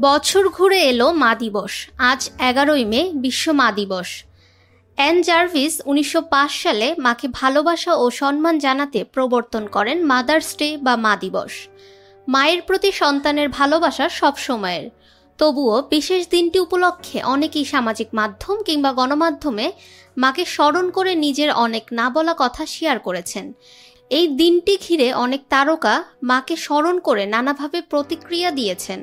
বছর ঘুরে এলো মা দিবস। আজ 11ই মে বিশ্ব মা দিবস। অ্যান জার্ভিস 1905 সালে মাকে ভালোবাসা ও সম্মান জানাতে প্রবর্তন করেন মাদার্স ডে বা মা দিবস। মায়ের প্রতি সন্তানের ভালোবাসা সবসময়ের, তবুও বিশেষ দিনটি উপলক্ষে অনেকেই সামাজিক মাধ্যম কিংবা গণমাধ্যমে মাকে স্মরণ করে নিজের অনেক না বলা কথা শেয়ার করেছেন। এই দিনটি ঘিরে অনেক তারকা মাকে স্মরণ করে নানাভাবে প্রতিক্রিয়া দিয়েছেন।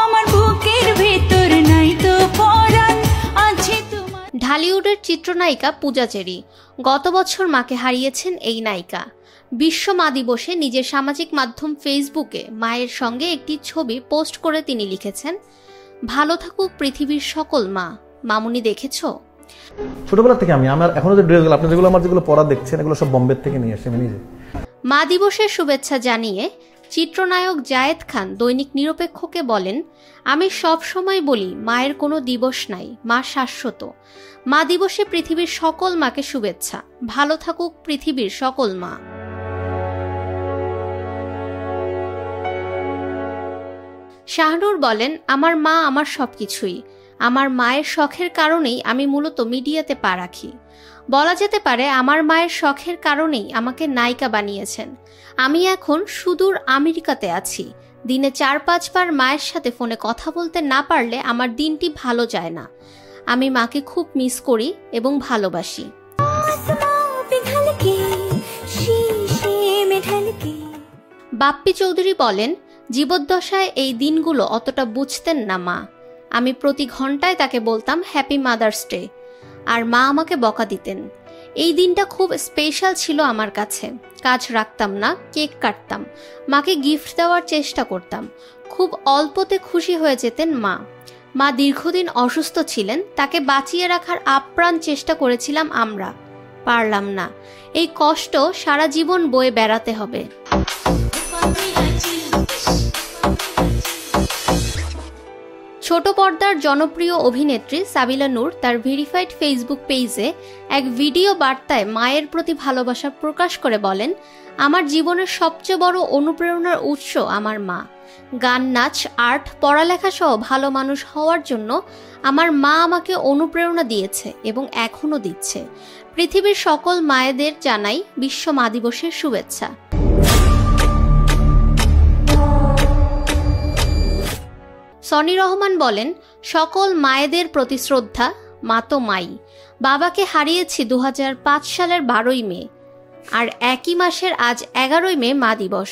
আমার বুকের ভেতর নাই তো পরাণ আছে তোমার। ঢালিউডের চিত্রনায়িকা পূজা চেরি গত বছর মাকে হারিয়েছেন। এই নায়িকা বিশ্ব মা দিবসে নিজের সামাজিক মাধ্যম ফেসবুকে মায়ের সঙ্গে একটি ছবি পোস্ট করে তিনি লিখেছেন, ভালো থাকুক পৃথিবীর সকল মা। মামুনি দেখেছো? ছোটবেলা থেকে আমার এখনো যে ড্রেসগুলো আপনি যেগুলো পরা দেখছেন এগুলো সব বোম্বে থেকে নিয়ে এসে আমি নিজে। মা দিবসের শুভেচ্ছা জানিয়ে চিত্রনায়ক জায়েদ খান দৈনিক নিরপেক্ষকে বলেন, আমি সব সময় বলি মায়ের কোনো দিবস নাই, মা শাশ্বত। মা দিবসে পৃথিবীর সকল মাকে শুভেচ্ছা। ভালো থাকুক পৃথিবীর সকল মা। শাহনুর বলেন, আমার মা আমার সবকিছুই। আমার মায়ের শখের কারণেই আমি মূলত মিডিয়াতে পা রাখি। বলা যেতে পারে আমার মায়ের শখের কারণেই আমাকে নায়িকা বানিয়েছেন। আমি এখন সুদূর আমেরিকাতে আছি। দিনে 4-5 বার মায়ের সাথে ফোনে কথা বলতে না পারলে আমার দিনটি ভালো যায় না। আমি মাকে খুব মিস করি এবং ভালোবাসি। বাপ্পি চৌধুরী বলেন, জীবদ্দশায় এই দিনগুলো অতটা বুঝতেন না মা। আমি প্রতি ঘন্টায় তাকে বলতাম হ্যাপি মাদার্স ডে, আর মা আমাকে বকা দিতেন। এই দিনটা খুব স্পেশাল ছিল আমার কাছে। কাজ রাখতাম না, কেক কাটতাম, মাকে গিফট দেওয়ার চেষ্টা করতাম। খুব অল্পতে খুশি হয়ে যেতেন মা। মা দীর্ঘদিন অসুস্থ ছিলেন, তাকে বাঁচিয়ে রাখার আপ্রাণ চেষ্টা করেছিলাম আমরা, পারলাম না। এই কষ্ট সারা জীবন বয়ে বেড়াতে হবে। ছোট পর্দার জনপ্রিয় অভিনেত্রী সাবিলা নূর তার ভেরিফাইড ফেসবুক পেজে এক ভিডিও বার্তায় মায়ের প্রতি ভালোবাসা প্রকাশ করে বলেন, আমার জীবনের সবচেয়ে বড় অনুপ্রেরণার উৎস আমার মা। গান, নাচ, আর্ট, পড়ালেখা সহ ভালো মানুষ হওয়ার জন্য আমার মা আমাকে অনুপ্রেরণা দিয়েছে এবং এখনও দিচ্ছে। পৃথিবীর সকল মায়েদের জানাই বিশ্ব মা দিবসের শুভেচ্ছা। সনি রহমান বলেন, সকল মায়েদের প্রতি শ্রদ্ধা। মা তো মাই। বাবাকে হারিয়েছি 2005 সালের 12ই মে, আর একই মাসের আজ 11ই মে মা দিবস।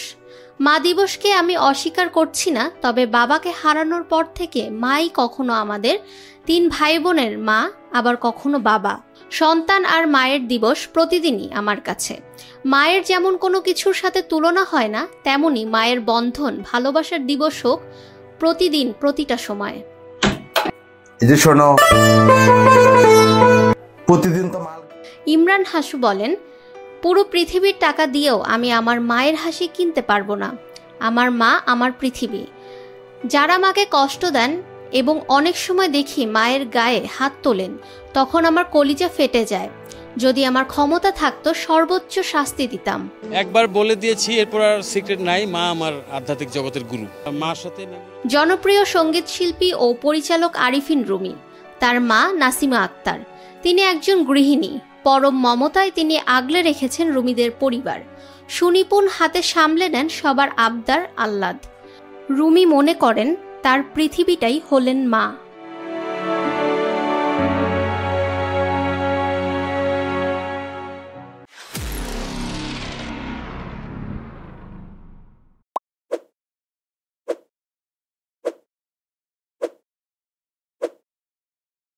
মা দিবসকে আমি অস্বীকার করছি না, তবে বাবাকে হারানোর পর থেকে মাই কখনো আমাদের 3 ভাই বোনের মা, আবার কখনো বাবা। সন্তান আর মায়ের দিবস প্রতিদিনই আমার কাছে। মায়ের যেমন কোনো কিছুর সাথে তুলনা হয় না, তেমনি মায়ের বন্ধন ভালোবাসার দিবস হোক প্রতিদিন, প্রতিটা সময়। ইমরান হাসু বলেন, পুরো পৃথিবীর টাকা দিয়েও আমি আমার মায়ের হাসি কিনতে পারবো না। আমার মা আমার পৃথিবী। যারা মাকে কষ্ট দেন এবং অনেক সময় দেখি মায়ের গায়ে হাত তোলেন, তখন আমার কলিজা ফেটে যায়। যদি আমার ক্ষমতা থাকতো সর্বোচ্চ শাস্তি দিতাম। একবার বলে দিয়েছি, এরপর আর সিক্রেট নাই। মা আমার আধ্যাত্মিক জগতের গুরু। মার সাথে জনপ্রিয় সঙ্গীত শিল্পী ও পরিচালক আরিফিন রুমি, তার মা নাসিমা আক্তার। তিনি একজন গৃহিণী। পরম মমতায় তিনি আগলে রেখেছেন রুমিদের পরিবার। সুনিপুণ হাতে সামলে নেন সবার আবদার আহ্লাদ। রুমি মনে করেন তার পৃথিবীটাই হলেন মা।